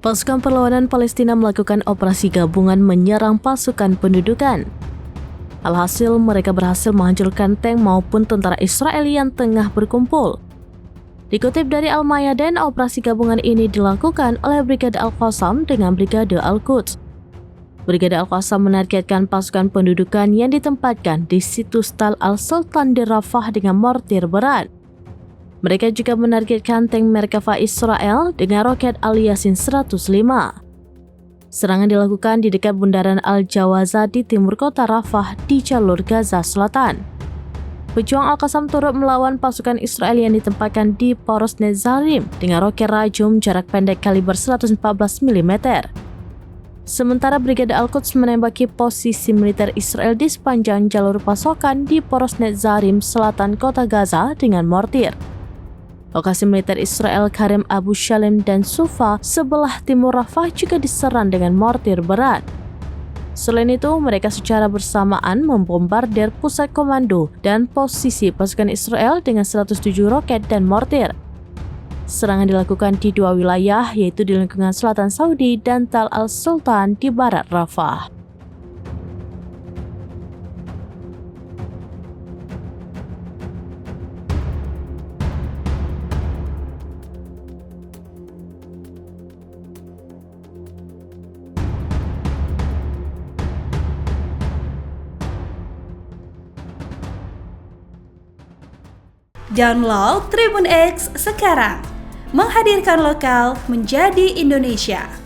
Pasukan perlawanan Palestina melakukan operasi gabungan menyerang pasukan pendudukan. Alhasil, mereka berhasil menghancurkan tank maupun tentara Israel yang tengah berkumpul. Dikutip dari Al-Mayadin, operasi gabungan ini dilakukan oleh Brigade Al-Qassam dengan Brigade Al-Quds. Brigade Al-Qassam menargetkan pasukan pendudukan yang ditempatkan di situs Tal Al-Sultan di Rafah dengan mortir berat. Mereka juga menargetkan tank Merkava Israel dengan roket Al-Yasin 105. Serangan dilakukan di dekat bundaran Al-Jawaza di timur kota Rafah di jalur Gaza Selatan. Pejuang Al-Qassam turut melawan pasukan Israel yang ditempatkan di poros Netzarim dengan roket Rajum jarak pendek kaliber 114 mm. Sementara Brigade Al-Quds menembaki posisi militer Israel di sepanjang jalur pasokan di poros Netzarim selatan kota Gaza dengan mortir. Lokasi militer Israel Karem Abu Shalem dan Sufa sebelah timur Rafah juga diserang dengan mortir berat. Selain itu, mereka secara bersamaan membombardir pusat komando dan posisi pasukan Israel dengan 107 roket dan mortir. Serangan dilakukan di dua wilayah, yaitu di lingkungan selatan Saudi dan Tal Al-Sultan di barat Rafah. Download Tribun X sekarang, menghadirkan lokal menjadi Indonesia.